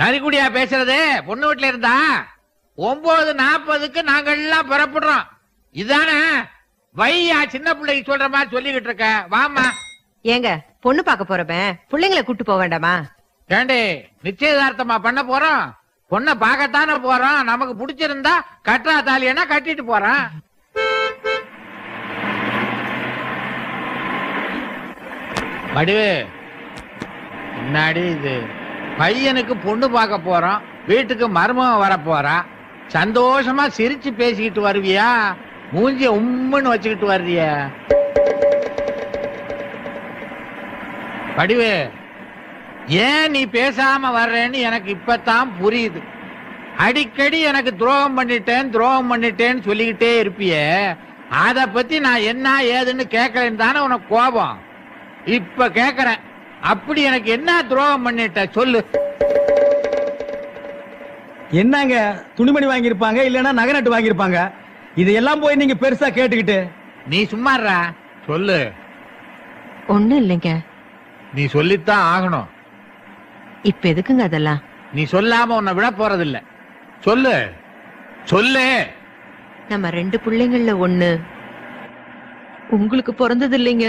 நரிக்குடியா பேசுறது? பொண்ணு வீட்டுல இருந்தா 9:40க்கு நாங்க எல்லாம் புறப்படுறோம். இதானே வையா சின்ன பிள்ளைக்கு சொல்ற மாதிரி சொல்லிக்கிட்டு இருக்க. வாமா. ஏங்க பொண்ணு பாக்க போறவன் பிள்ளைங்களை கூட்டு போக வேண்டாமா? ஏண்டி நிச்சயதார்த்தமா பண்ண போறோம்? பொண்ணை பார்க்கத்தானே போறோம். நமக்கு பிடிச்சிருந்தா கட்டுறா தாலியனா கட்டிட்டு போறோம். வடிவு முன்னாடி இது பையனுக்கு பொண்ணு பார்க்க போறோம். வீட்டுக்கு மருமகன் வர போறா. சந்தோஷமா சிரிச்சு பேசிக்கிட்டு வருவியா? மூஞ்சிய உம்முன்னு வச்சுக்கிட்டு வர்றிய? வடிவு ஏன் நீ பேசாம வர்றேன்னு எனக்கு இப்பதான் புரியுது. அடிக்கடி எனக்கு துரோகம் பண்ணிட்டேன்னு சொல்லிக்கிட்டே இருப்பியே. அத பத்தி நான் என்ன ஏதுன்னு கேட்கறேன்னு தானே உனக்கு கோபம். இப்ப கேக்குறேன், அப்படி எனக்கு என்ன துரோகம் பண்ணிட்ட சொல்லு. என்னங்க துணிமணி வாங்கியிருப்பாங்க, இல்லன்னா நகை நட்டு வாங்கியிருப்பாங்க. இதெல்லாம் போய் நீங்க பெருசா கேட்டுக்கிட்டு. நீ சும்மாறா சொல்லு. ஒண்ணும் இல்லைங்க. நீ சொல்லித்தான் ஆகணும். இப்ப எதுக்குங்க அதெல்லாம்? நீ சொல்லாம உன்னை விட போறதில்ல. சொல்லு சொல்லு. நம்ம 2 பிள்ளைங்கள்ல ஒண்ணு உங்களுக்கு பிறந்தது இல்லைங்க.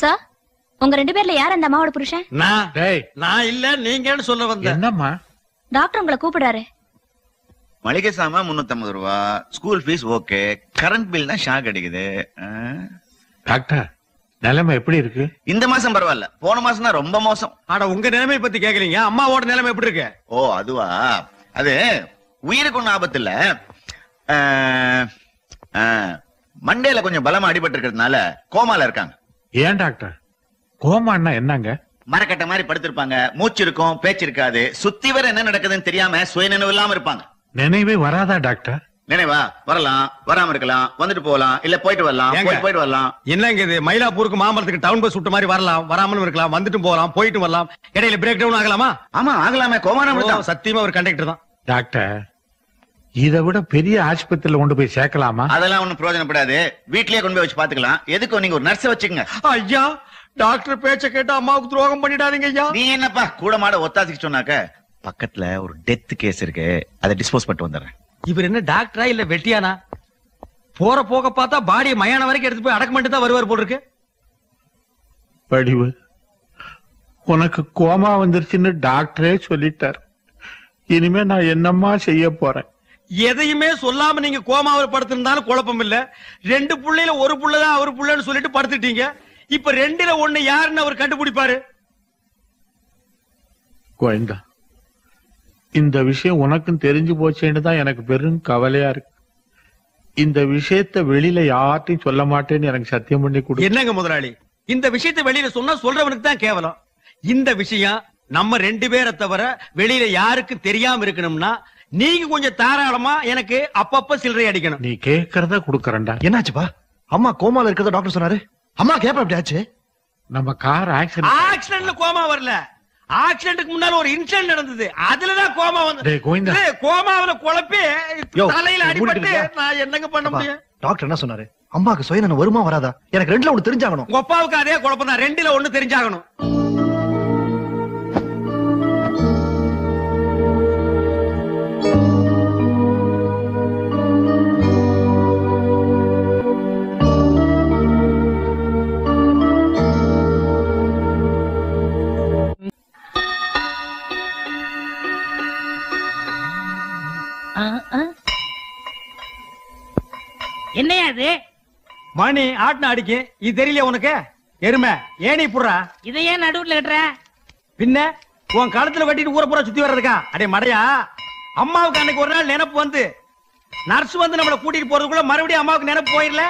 சார், உங்க 2 பேர்ல யார் அந்த அம்மாவோட புருஷன்? நான் இல்ல, நீங்கன்னு சொல்ல வந்தேன். என்னம்மா? டாக்டர் உங்களை கூப்பிடாரு. மளிகை சாமா 350 ரூபா, school fees okay, current bill தான் ஷாக் அடிக்குது. டாக்டர் நிலைமை எப்படி இருக்கு? இந்த மாசம் பரவாயில்ல, போன மாசம் தான் ரொம்ப மோசம். ஆனா உங்க நிலைமை பத்தி கேக்குறீங்க, அம்மாவோட நிலைமை எப்படி இருக்கு? ஓ அதுவா, அது உயிருக்கு ஒன்னும் ஆபத்து இல்ல. மண்டேல கொஞ்சம் பலமா அடிபட்டு இருக்கிறதுனால கோமால இருக்காங்க. ஏன் டாக்டர், கோமான்னா என்னங்க? மரக்கட்ட மாதிரி படுத்திருப்பாங்க, மூச்சு இருக்கும் பேச்சு இருக்காது, சுத்தி வர என்ன நடக்குதுன்னு தெரியாம சுயநினைவு இல்லாம இருப்பாங்க. நினைவே வராதா டாக்டர்? நினைவா வரலாம், வராம இருக்கலாம், வந்துட்டு போகலாம், இல்ல போயிட்டு வரலாம், போயிட்டு வரலாம். என்னங்க இது, மயிலாப்பூருக்கு மாமரத்துக்கு டவுன் பஸ் விட்ட மாதிரி வரலாம், வராமலும் இருக்கலாம், வந்துட்டு போகலாம், போயிட்டு வரலாம், இடையில பிரேக் டவுன் ஆகலாமா? ஆமா ஆகலாமே, கோமானம் சத்தியமா ஒரு கண்டக்டர் தான். டாக்டர் இதை விட பெரிய ஆஸ்பத்திரியில கொண்டு போய் சேர்க்கலாமா? அதெல்லாம் ஒண்ணும் பிரயோஜனப்படாது, வீட்லயே கொண்டு போய் வச்சு பாத்துக்கலாம். எதுக்கு நீங்க ஒரு நர்ஸை வச்சுக்கங்க. ஐயா, டாக்டர் பேச்ச கேட்டு அம்மாவுக்கு துரோகம் பண்ணிடாதீங்க ஐயா. நீ என்னப்பா கூட மாட ஒத்தாசிக்கு சொன்னாக்க, பக்கத்துல ஒரு டெத் கேஸ் இருக்கு, அதை டிஸ்போஸ் பண்ணிட்டு வந்துடுறேன். இவர் என்ன டாக்டரா இல்ல வெட்டியானா? போற போக பார்த்தா பாடியை மயான வரைக்கும் எடுத்து போய் அடக்கம் பண்ணிட்டு தான் வருவார் போல இருக்கு. படிவு, உனக்கு கோமா வந்துருச்சுன்னு டாக்டரே சொல்லிட்டார். இனிமே நான் என்னம்மா செய்ய போறேன்? எதையுமே சொல்லாம நீங்க கோமாவில் படுத்திருந்தாலும் குழப்பம் இல்ல. 2 புள்ளையில ஒரு புள்ளதான் அவரு புள்ளன்னு சொல்லிட்டு படுத்துட்டீங்க. இப்ப 2ல 1 யாருன்னு அவர் கண்டுபிடிப்பாரு. கோயந்தா, இந்த விஷயம் உனக்கும் தெரிஞ்சு போச்சேன்னு தான் எனக்கு பெரும் கவலையா இருக்கு. இந்த விஷயத்த வெளியில யார்ட்டையும் சொல்ல மாட்டேன்னு எனக்கு சத்தியம் பண்ணி கொடு. என்னங்க முதலாளி, இந்த விஷயத்தை வெளியில சொன்னா சொல்றவனுக்கு தான் கேவலம். இந்த விஷயம் நம்ம 2 பேரை தவிர வெளியில யாருக்கும் தெரியாம இருக்கணும்னா நீங்க கொஞ்சம் தாராளமா எனக்கு அப்பப்ப சில்லறை அடிக்கணும். நீ கேக்குறத குடுக்கறேன்டா. என்னாச்சுப்பா? அம்மா கோமால இருக்கறத டாக்டர் சொன்னாரு. அம்மா கேப்ப எப்படி ஆச்சு? நம்ம கார் ஆக்சிடென்ட்ல கோமா வரல, ஆக்சிடென்ட்க்கு முன்னால ஒரு இன்சிடென்ட் நடந்தது, அதுலதான் கோமா வந்து. டேய் கோவிந்தா, கோமாவுல குழப்பி தலையில அடிபட்டு நான் என்னங்க பண்ண முடியும்? டாக்டர் என்ன சொன்னாரு? அம்மாக்கு சுயநலம் வருமா வராதா? எனக்கு 2ல 1 தெரிஞ்சாகணும். உங்க அப்பாவுக்கு அதே குழப்பம் தான், 2ல 1 தெரிஞ்சாகணும். என்னையா அது? மணி ஆட்டின அடிக்கு, இது தெரியல உனக்கு? எருமை ஏனி புடுறா. இதையே நடுவுல கட்டுற? பின்ன உன் களத்துல கட்டிட்டு ஊரை பூரா சுத்தி வர்றதுக்கா? அடே மடையா, அம்மாவுக்கு அன்னைக்கு ஒரு நாள் நினைப்பு வந்து நர்ஸ் வந்து நம்மள கூட்டிட்டு போறதுக்குள்ள மறுபடியும் அம்மாவுக்கு நினைப்பு போயிடல,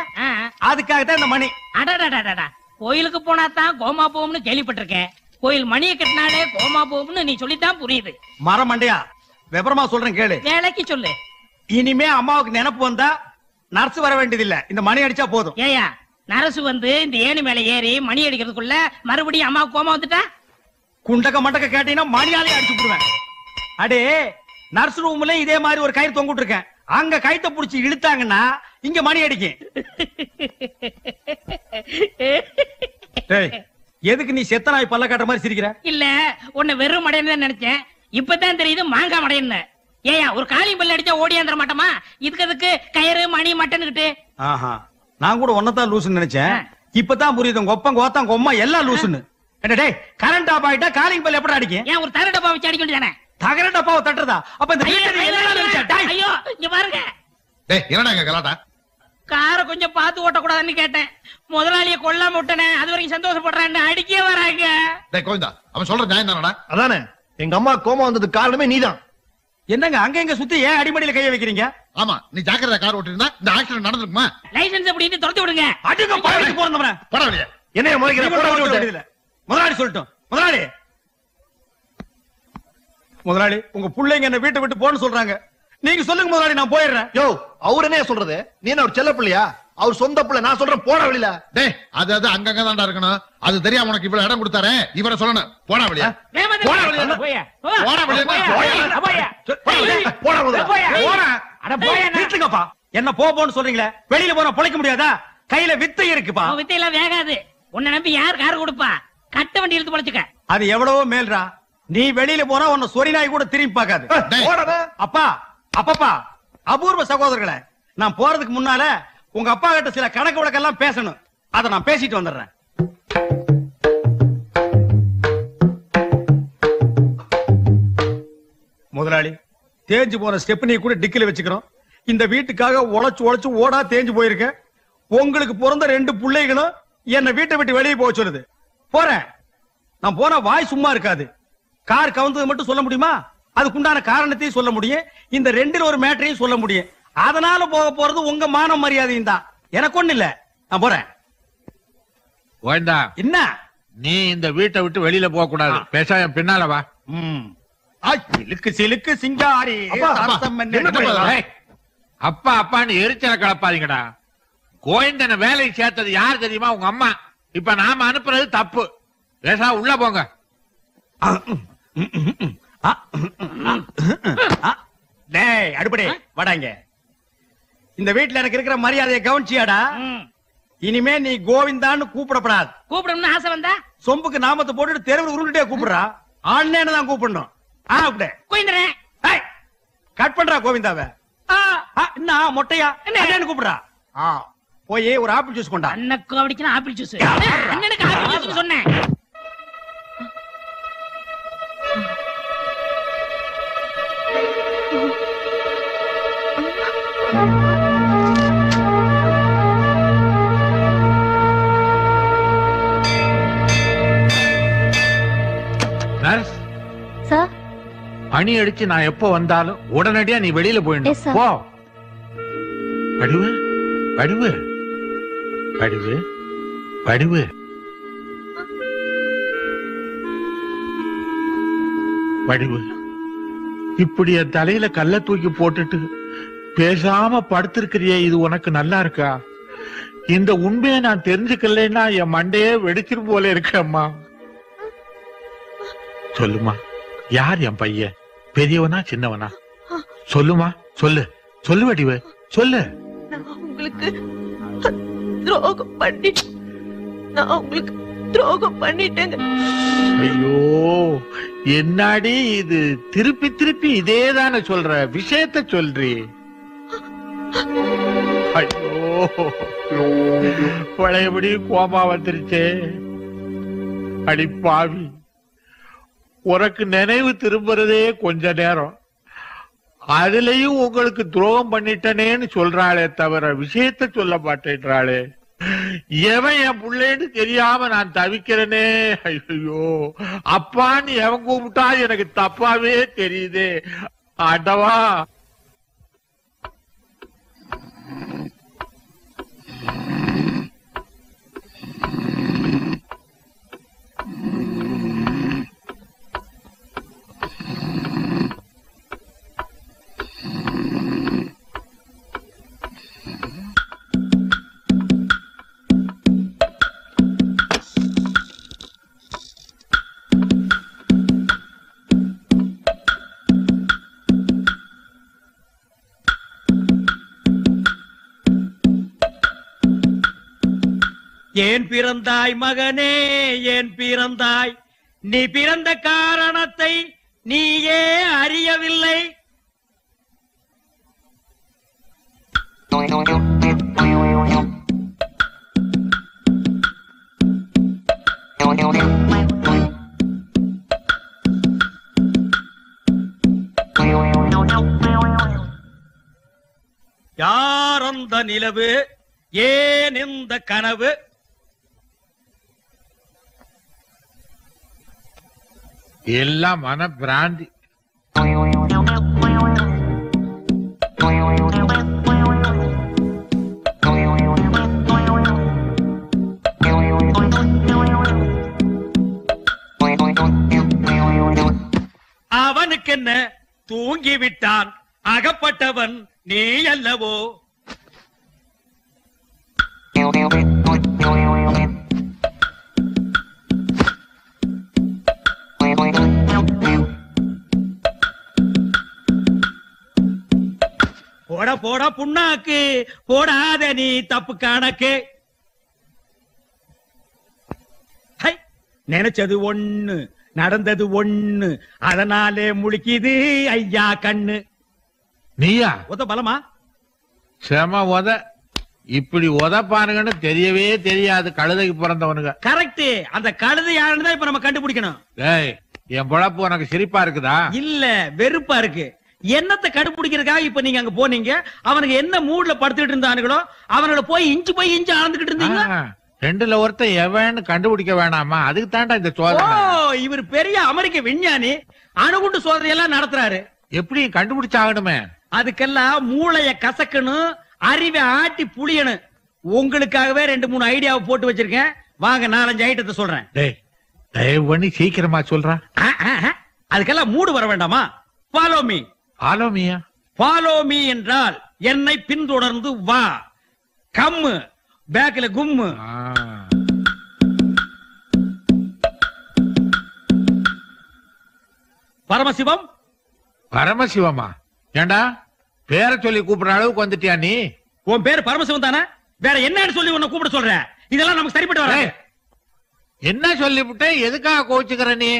அதுக்காகத்தான் இந்த மணி. அடடடடடா, கோயிலுக்கு போனா தான் கோமா போகும்னு கேள்விப்பட்டிருக்கேன். கோயில் மணியை கட்டினாலே கோமா போகும்னு நீ சொல்லித்தான் புரியுது. மரம் மண்டையா, விவரமா சொல்றேன் கேளு. வேலைக்கு சொல்லு. இனிமே அம்மாவுக்கு நினைப்பு வந்தா நர்ஸ் வர வேண்டியது இல்ல, இந்த மணி அடிச்சா போதும். ஏயா நரசு வந்து இந்த ஏணி மேல ஏறி மணி அடிக்கிறதுக்குள்ள மறுபடியும் அம்மா கோமா வந்துட்டா? குண்டக்க மண்டக்க கேட்டீங்கன்னா மணியாலே அடிச்சு விடுவேன். அடே நர்ஸ் ரூம்ல இதே மாதிரி ஒரு கயிறு தொங்கிட்டு இருக்கேன், அங்க கயித்தை புடிச்சு இழுத்தாங்கன்னா இங்க மணி அடிக்கும். டேய், எதுக்கு நீ செத்த நாய் பல்ல காட்டுற மாதிரி சிரிக்கிற? இல்ல உன்னை வெறும் மடையன்னு நினைச்சேன், இப்பதான் தெரியுது மாங்காய் மடையன்னு. ஏயா ஒரு காளி பல்ல அடிச்சா ஓடியாந்துட மாட்டோமா? இதுக்கு கயிறு மணி மட்டன்னுகிட்டு. ஆஹா, நான் கூட ஒன்னதான் லூசுன்னு நினைச்சேன், இப்பதான் புரியுது உங்க ஒப்பம் கோத்தம் கொம்மா எல்லாம் லூசுன்னு. டேய், கரண்ட் ஆஃப் ஆயிட்டா காலிங் பெல் எப்படி அடிக்கும்? ஏன் ஒரு தர டப்பா வச்சு அடிக்க வேண்டியதானே? தகர டப்பாவை தட்டுறதா? அப்ப இந்த வீட்டுல எல்லாம் நினைச்சா, டேய். ஐயோ இங்க பாருங்க, டேய் என்னடா இங்க கலாட்டா? காரை கொஞ்சம் பார்த்து ஓட்டக்கூடாதுன்னு கேட்டேன், முதலாளிய கொல்லாம விட்டனே, அது வரைக்கும் சந்தோஷப்படுறான்னு அடிக்கே வராங்க. டேய் கோவிந்தா, அவன் சொல்ற நியாயம் தானடா? அதானே எங்க அம்மா கோமா வந்ததுக்கு காரணமே நீதான். என்னங்க அங்க எங்க சுத்தி ஏன் அடிமடியில கைய வைக்கிறீங்க? ஆமா, நீ ஜாக்கிரதா கார் ஓட்டிருந்தா இந்த ஆக்சிடென்ட் நடந்துருக்குமா? லைசன்ஸ் அப்படின்னு துரத்தி விடுங்க. அடிங்க பாயிட்டு போறவன. போடா வெளியே. என்னைய முறைக்கிற போட விட்டு முதலாளி சொல்லட்டும். முதலாளி உங்க பிள்ளைங்க என்ன வீட்டை விட்டு போன்னு சொல்றாங்க, நீங்க சொல்லுங்க முதலாளி, நான் போயிடுறேன். யோ, அவர் என்ன சொல்றது? நீ என்ன ஒரு செல்ல பிள்ளையா? அவர் சொந்த பிள்ளை. நான் சொல்றேன் போட வெளியில. டேய் அது அங்கங்க தான்டா இருக்கணும். அது தெரியாம உனக்கு இவ்வளவு இடம் கொடுத்தாரே, இவரை சொல்லணும் போடா வெளியே. போடா வெளியே. போடா வெளியே. போடா முதல்ல. அட போயா நிறுத்துங்கப்பா. என்ன போன்னு சொல்றீங்களே, வெளியில போனா பொழைக்க முடியாதா? கையில வித்தை இருக்குப்பா. வித்தையெல்லாம் வேகாது. உன்னை நம்பி யார் கார் கொடுப்பா? கட்ட வண்டி எடுத்து பொழைச்சுக்க. அது எவ்வளவோ மேல்ரா. நீ வெளியில போனா உன்னை சொறி நாய் கூட திரும்பி பார்க்காது. அப்பா அப்பப்பா, அபூர்வ சகோதரர்களே, நான் போறதுக்கு முன்னால உங்க அப்பா கிட்ட சில கணக்கு வழக்கெல்லாம் பேசணும். அதை நான் பேசிட்டு வந்துடுறேன். முதலாளி, தேஞ்சு போன ஸ்டெப்னி கூட டிக்கில வச்சுக்கிறோம். இந்த வீட்டுக்காக உழைச்சு ஓடா தேஞ்சு போயிருக்க. உங்களுக்கு பிறந்த 2 பிள்ளைகளும் என்ன வீட்டை விட்டு வெளியே போக சொல்லுது. போறேன். நான் போனா வாய் சும்மா இருக்காது. கார் கவுந்தது மட்டும் சொல்ல முடியுமா? அதுக்குண்டான காரணத்தையும் சொல்ல முடியும், இந்த 2ல் ஒரு மேட்டரையும் சொல்ல முடியும். அதனால போக போறது உங்க மான மரியாதையும் தான், எனக்கு ஒண்ணு இல்ல. நான் போறேன். கோவிந்தா, என்ன நீ இந்த வீட்டை விட்டு வெளியில போக கூடாது. பேச என் பின்னால வா. சிலுக்கு சிலுக்கு சிங்காரி. ஏய், அப்பா அப்பான்னு எரிச்சல கலப்பாதீங்கடா. கோவிந்தனை வேலைக்கு சேர்த்தது யார் தெரியுமா? உங்க அம்மா. இப்ப நாம அனுப்புறது தப்பு. பேசா உள்ள போங்க. டேய் அடுப்படே வாடாங்க. இந்த வீட்டுல எனக்கு இருக்கிற மரியாதையை கவனிச்சியாடா? இனிமே நீ கோவிந்தான்னு கூப்பிடப்படாது. கூப்பிடணும்னு ஆசை வந்தா சொம்புக்கு நாமத்தை போட்டுட்டு தெருவில் உருண்டுட்டே கூப்பிடுறா. ஆன்லைன் தான் கூப்பிடணும். அப்படியே கோயிந்தரே கட் பண்றா கோவிந்தாவ. என்ன மொட்டையா என்னன்னு கூப்பிடுறா. போய் ஒரு ஆப்பிள் ஜூஸ் கொண்டா. அண்ணக்கு அப்படிச்சுனா ஆப்பிள் ஜூஸ். அண்ணனுக்கு ஆப்பிள் ஜூஸ் சொன்னேன். நர்ஸ், சார், பணி அடிச்சு நான் எப்ப வந்தாலும் உடனடியா நீ வெளியில Yes, போயிடணும். sir. போ. வடிவு வடிவு வடிவு வடிவு. வடிவு, இப்படி என் தலையில கல்ல தூக்கி போட்டுட்டு பேசாம படுத்திருக்கிறியே, இது உனக்கு நல்லா இருக்கா? இந்த உண்மையை நான் தெரிஞ்சுக்கலைன்னா என் மண்டையே வெடிச்சிரும் போல இருக்கேம்மா. சொல்லுமா, யார் என் பையன்? பெரியவனா சின்னவனா? சொல்லுமா, சொல்லு சொல்லு வடிவு சொல்லு. நான் உங்களுக்கு துரோகம் பண்ணிட்டேங்க. ஐயோ, என்னாடி இது? திருப்பி திருப்பி இதேதானே சொல்ற? விஷயத்த சொல்றி. ஐயோ, பழையபடி கோமா வந்துருச்சே. அடி பாவி, உனக்கு நினைவு திரும்புறதே கொஞ்ச நேரம், அதுலயும் உங்களுக்கு துரோகம் பண்ணிட்டனேன்னு சொல்றாளே தவிர விஷயத்த சொல்ல மாட்டேன்றாளே. எவன் என் பிள்ளைன்னு தெரியாம நான் தவிக்கிறேனே. ஐயோ, அப்பான்னு எவன் கூப்பிட்டா எனக்கு தப்பாவே தெரியுதே. ஆண்டவா, ஏன் பிறந்தாய் மகனே, ஏன் பிறந்தாய்? நீ பிறந்த காரணத்தை நீயே அறியவில்லை. யார் அந்த நிலவு, ஏன் இந்த கனவு? எல்லாம் மன பிராந்தி. அவனுக்கென்ன, தூங்கிவிட்டான். அகப்பட்டவன் நீ அல்லவோ? போட போட புண்ணாக்கு, போடாத நீ தப்பு கணக்கு. நினைச்சது ஒண்ணு, நடந்தது ஒண்ணு, அதனாலே முழிக்குது ஐயா கண்ணு. நீயா உத பலமா? செம உத. இப்படி உதப்பானுங்கன்னு தெரியவே தெரியாது கழுதைக்கு பிறந்தவனுங்க. கரெக்ட். அந்த கழுதை யாருன்னு தான் இப்ப நம்ம கண்டுபிடிக்கணும். ஏய், என் பொழப்பு உனக்கு சிரிப்பா இருக்குதா? இல்ல, வெறுப்பா இருக்கு. என்னத்தை கண்டுபிடிக்கிறதுக்காக இப்ப நீங்க அங்க போனீங்க? அவனுக்கு என்ன மூட்ல படுத்துட்டு இருந்தானுங்களோ அவனோட போய் இஞ்சு அளந்துகிட்டு இருந்தீங்க. ரெண்டுல ஒருத்தன் எவன்னு கண்டுபிடிக்க வேணாமா? அதுக்கு தாண்டா இந்த சோதனை. இவர் பெரிய அமெரிக்க விஞ்ஞானி, அணுகுண்டு சோதனை எல்லாம் நடத்துறாரு. எப்படி கண்டுபிடிச்சாகணுமே? அதுக்கெல்லாம் மூளைய கசக்கணும், அறிவை ஆட்டி புளியணும். உங்களுக்காகவே 2-3 ஐடியாவை போட்டு வச்சிருக்கேன். வாங்க 4-5 ஐட்டத்தை சொல்றேன். தயவு பண்ணி சீக்கிரமா சொல்றா. அதுக்கெல்லாம் மூடு வர வேண்டாமா? Follow me. ஃபாலோ மீயா? ஃபாலோ மீ என்றால் என்னை பின்தொடர்ந்து வா. கம்மு பேக்ல கும்மு. பரமசிவம். பரமசிவமா? ஏண்டா பேரை சொல்லி கூப்பிடுற அளவுக்கு வந்துட்டியா நீ? உன் பேரு பரமசிவம் தானே? வேற என்னன்னு சொல்லி உன்னை கூப்பிட சொல்ற? இதெல்லாம் நமக்கு சரிப்பட்டு வராது. என்ன சொல்லிவிட்ட? எதுக்காக கோச்சுக்கிற நீ?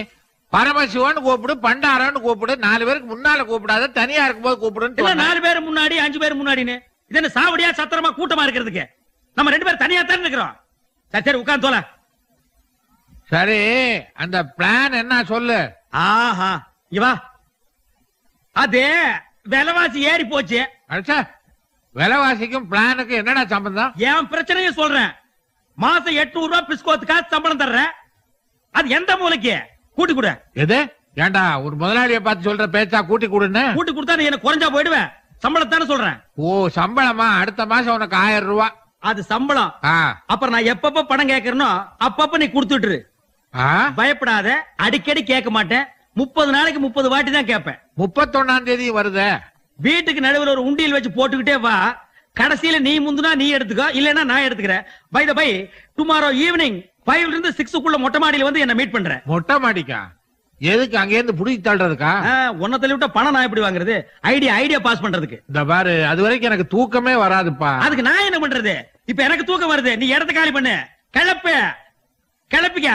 பரமசிவன் கூப்பிடு, பண்டாரன்னு கூப்பிடு. 4 பேருக்கு முன்னால கூப்பிடாத, தனியா இருக்கும்போது கூப்பிடுன்னு. 4 பேர் முன்னாடி 5 பேர் முன்னாடின்னு இது என்ன சாவடியா சத்திரமா கூட்டமா இருக்கிறதுக்கு? நம்ம 2 பேர் தனியா தான் இருக்கிறோம். சரி உட்கார்ந்து தோல. சரி, அந்த பிளான் என்ன சொல்லு. ஆஹா, இவா அதே விலைவாசி ஏறி போச்சு. அச்சா, விலைவாசிக்கும் பிளானுக்கும் என்னடா சம்பந்தம்? என் பிரச்சனையை சொல்றேன். மாசம் 800 ரூபாய் பிஸ்கோத்துக்காக சம்பளம் தர்றேன். அது எந்த மூலைக்கு? கூட்டி கொடு. எது? ஏண்டா ஒரு முதலாளியை பார்த்து சொல்ற பேச்சா கூட்டி கொடுன்னு? கூட்டி கொடுத்தா நீ எனக்கு குறைஞ்சா போயிடுவேன். சம்பளத்தானே சொல்றேன். ஓ, சம்பளமா? அடுத்த மாசம் உனக்கு 1000 ரூபாய். அது சம்பளம். அப்புறம் நான் எப்பப்ப பணம் கேட்கறனோ அப்பப்ப நீ கொடுத்துட்டு. பயப்படாத, அடிக்கடி கேட்க மாட்டேன். 30 நாளைக்கு 30 வாட்டி தான் கேட்பேன். 31ஆம் தேதி வருது. வீட்டுக்கு நடுவில் ஒரு உண்டியல் வச்சு போட்டுக்கிட்டே வா. கடைசியில நீ முந்துனா நீ எடுத்துக்கோ, இல்லன்னா நான் எடுத்துக்கிறேன். By the by, tomorrow evening 5 ல இருந்து 6 மொட்டை மாடியில வந்து என்ன மீட் பண்றேன். மொட்டை மாடிக்கா? எதுக்கு? அங்க இருந்து புடிச்சு தள்ளுறதுக்கா? உன்ன தள்ளி விட்டா பணம் நான் எப்படி வாங்குறது? ஐடியா பாஸ் பண்றதுக்கு. இந்த பாரு, அது வரைக்கும் எனக்கு தூக்கமே வராதுப்பா. அதுக்கு நான் என்ன பண்றது? இப்ப எனக்கு தூக்கம் வருது. நீ இடத்த காலி பண்ணு. கிளப்பிக்க.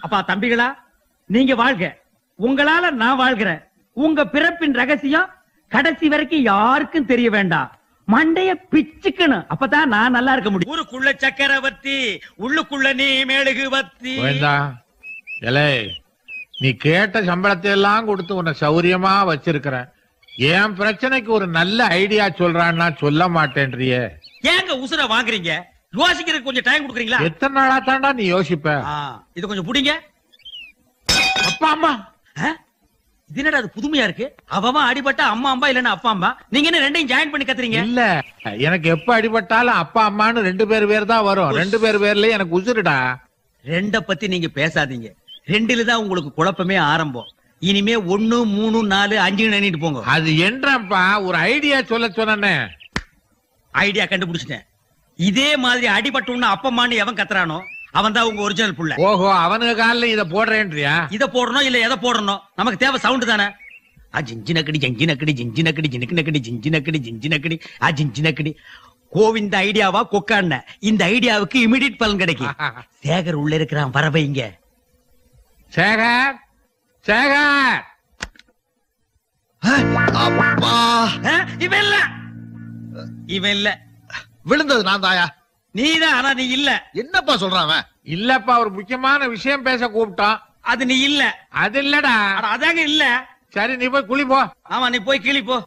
அப்பா தம்பிகளா, நீங்க வாழ்க. உங்களால நான் வாழ்கிறேன். உங்க பிறப்பின் ரகசியம் கடைசி வரைக்கும் யாருக்கும் தெரிய வேண்டாம். மண்டைய பிச்சுக்கணும். அப்பதான் நான் நல்லா இருக்க முடியும். ஊருக்குள்ள சக்கரவர்த்தி, உள்ளுக்குள்ள நீ மெழுகுவர்த்தி. நீ கேட்ட சம்பளத்தை எல்லாம் கொடுத்து உன்னை சௌரியமா வச்சிருக்கிற. என் பிரச்சனைக்கு ஒரு நல்ல ஐடியா சொல்றான்னா சொல்ல மாட்டேன்றியே. ஏங்க உசுர வாங்குறீங்க? யோசிக்கிறதுக்கு கொஞ்சம் டைம் கொடுக்குறீங்களா? எத்தனை நாளா தாண்டா நீ யோசிப்ப? இது கொஞ்சம் புடிங்க. அப்பா அம்மா, இது என்னடா அது புதுமையா இருக்கு? அவன் அடிபட்டா அம்மா அம்மா இல்லன்னா அப்பா அம்மா. நீங்க என்ன ரெண்டையும் ஜாயின் பண்ணி கத்துறீங்க? இல்ல, எனக்கு எப்ப அடிபட்டாலும் அப்பா அம்மான்னு 2 பேர் தான் வரும். 2 பேர்லயே எனக்கு உசுருடா. 2 பத்தி நீங்க பேசாதீங்க. 2ல தான் உங்களுக்கு குழப்பமே ஆரம்பம். இனிமே 1, 3, 4, 5 எண்ணிட்டு போங்க. அது என்றப்பா ஒரு ஐடியா சொல்ல சொன்னே. ஐடியா கண்டுபிடிச்சிட்டேன். இதே மாதிரி அடிபட்டோம்னு அப்பம்மான்னு எவன் கத்துறானோ அவன் தான் உங்க ஒரிஜினல் புள்ள. ஓஹோ, அவனுக்கு காலில் இத போடுறேன்றியா? இத போடணும் இல்ல எதை போடணும்? நமக்கு தேவை சவுண்ட் தானே. ஜிஞ்சினக்கடி ஜிஞ்சினக்கடி ஜிஞ்சினக்கடி ஜினக்கு நக்கடி ஜிஞ்சினக்கடி ஜிஞ்சினக்கடி ஜிஞ்சினக்கடி. கோவிந்த ஐடியாவா கொக்கான இந்த ஐடியாவுக்கு இமிடியட் பலன் கிடைக்கும். சேகர் உள்ள இருக்கிறான், வர வைங்க. சேகர் சேகர் அப்பா இவன் இல்ல, இவன் இல்ல, விழுந்தது நான் தாயா. நீதான். ஆனா நீ இல்ல. என்னப்பா சொல்றான் அவன்? இல்லப்பா, ஒரு முக்கியமான விஷயம் பேச கூப்பிட்டோம். அது நீ இல்ல. அது இல்லடா. அட, அதாங்க இல்ல. சரி, நீ போய் குளி போ. ஆமா, நீ போய் கிளி போ.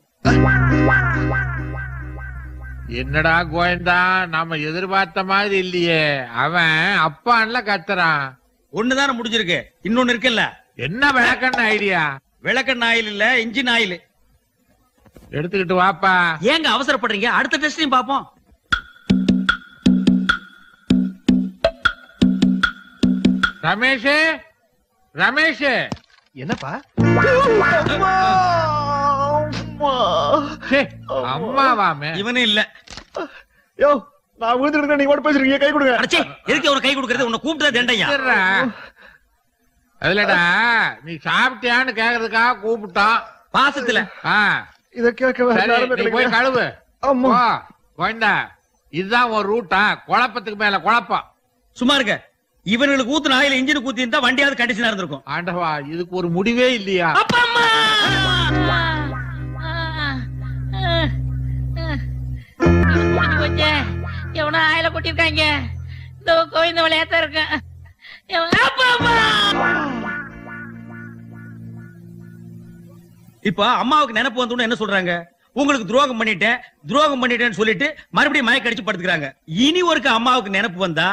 என்னடா கோயந்தா, நாம எதிர்பார்த்த மாதிரி இல்லையே. அவன் அப்பான்ல கத்துறான். ஒண்ணுதானே முடிஞ்சிருக்கு, இன்னொன்னு இருக்குல்ல. என்ன விளக்கண்ண ஐடியா? விளக்கெண்ணெய் ஆயில் இல்ல, இன்ஜின் ஆயில். எடுத்துக்கிட்டு வாப்பா. ஏங்க அவசரப்படுறீங்க? அடுத்த டெஸ்டையும் பாப்போம். ரமேஷ் ரமேஷ், என்னப்பா? ச்சே, அம்மாவாமே. இவனும் இல்ல. யோ, நான் விழுந்துட்டு நீங்க கூட பேசுறீங்க, கை கொடுங்க. அடச்சே, எதுக்கு ஒரு கை கொடுக்கறது? உன்னை கூப்பிட்டா தண்டையா? இருடா. அதுலடா, நீ சாப்பிட்டியான்னு கேக்குறதுக்காக கூப்பிட்டோம். பாசத்துல. ஆ, இத கேட்க சரி, நீ போய் கழுவு. அம்மா. போ, கோயந்தா. இதுதான் ஒரு ரூட்டா? குழப்பத்துக்கு மேல குழப்பம். சும்மா இருக்க. இவனுக்கு ஊத்துன ஆயில் இன்ஜின் ஊத்தி இருந்தா வண்டியாவது கண்டிஷனா இருந்திருக்கும். ஆண்டவா, இதுக்கு ஒரு முடிவே இல்லையா? அப்பா அம்மா முடிஞ்சு போச்சே. எவனோ ஆயில கொட்டிருக்காங்க. இந்த கோவிந்த விளையாட்டா இருக்கேன். அப்பா அம்மா. இப்ப அம்மாவுக்கு நினைப்பு வந்தோன்னு என்ன சொல்றாங்க? உங்களுக்கு துரோகம் பண்ணிட்டேன்னு சொல்லிட்டு மறுபடியும் மயக்க அடிச்சு படுத்துக்கிறாங்க. இனி ஒருக்க அம்மாவுக்கு நினைப்பு வந்தா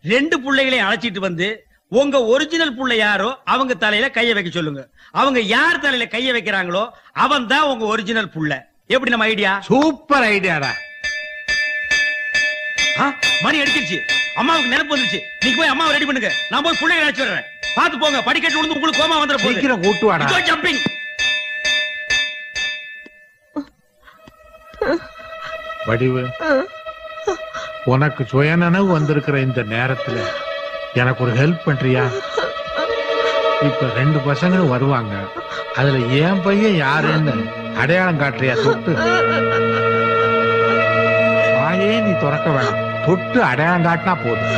2 பிள்ளைகளையும் அழைச்சிட்டு வந்து உங்க ஒரிஜினல் புள்ள யாரோ அவங்க தலையில கைய வைக்க சொல்லுங்க. அவங்க யார் தலையில கைய வைக்கிறாங்களோ அவன் தான் உங்க ஒரிஜினல் புள்ள. எப்படி நம்ம ஐடியா? சூப்பர் ஐடியாடா. மணி அடிச்சிருச்சு. அம்மாவுக்கு நினைப்பு வந்துருச்சு. நீங்க போய் அம்மாவை ரெடி பண்ணுங்க. நான் போய் பிள்ளைகளை அழைச்சு வர்றேன். பாத்து போங்க, படிக்கட்டு விழுந்து உங்களுக்கு கோமா வந்துட போகுது. சீக்கிரம் கூட்டு வாடா. ஜம்பிங். வடிவு, உனக்கு சுயநனவு வந்திருக்கிற இந்த நேரத்துல எனக்கு ஒரு ஹெல்ப் பண்றியா? இப்ப 2 பசங்களும் வருவாங்க. அதுல என் பையன் யாருன்னு அடையாளம் காட்டுறியா? தொட்டு வாயே நீ திறக்க வேணாம், தொட்டு அடையாளம் காட்டினா போதும்.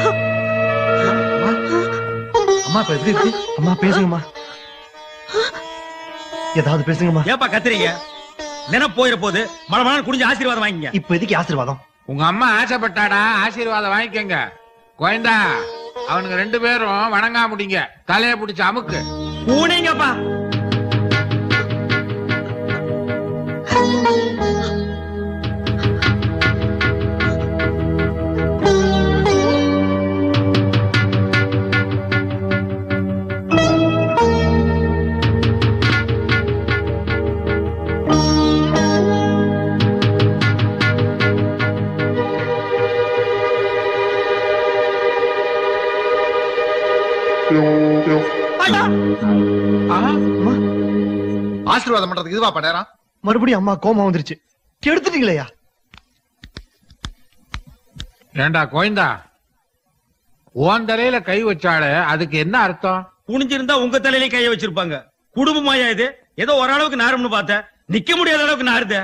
அம்மா, இப்ப எப்படி இருக்கு? அம்மா, பேசுங்கம்மா. ஏதாவது பேசுங்கம்மா. ஏப்பா கத்துறீங்க? நினைப்பு போயிட போது மழை குடிஞ்சு ஆசீர்வாதம் வாங்கிங்க. இப்ப எதுக்கு ஆசீர்வாதம்? உங்க அம்மா ஆசைப்பட்டாடா, ஆசீர்வாதம் வாங்கிக்கங்க. கோயந்தா, அவனுங்க 2 பேரும் வணங்கா முடிங்க. தலைய பிடிச்சு அமுக்கு. பூனைங்கப்பா. ஆசீர்வாதம் பண்றதுக்கு இதுவா நேரம்? மறுபடியும் அம்மா கோமா வந்துருச்சு. கெடுத்துட்டீங்களா? ஏண்டா கோயந்தா, உன் தலையில கை வச்சாலே அதுக்கு என்ன அர்த்தம்? குனிஞ்சிருந்தா உங்க தலையிலே கைய வச்சிருப்பாங்க. குடும்பமாயா இது? ஏதோ ஓரளவுக்கு நாரும்னு பார்த்தேன். நிக்க முடியாத அளவுக்கு நாருத.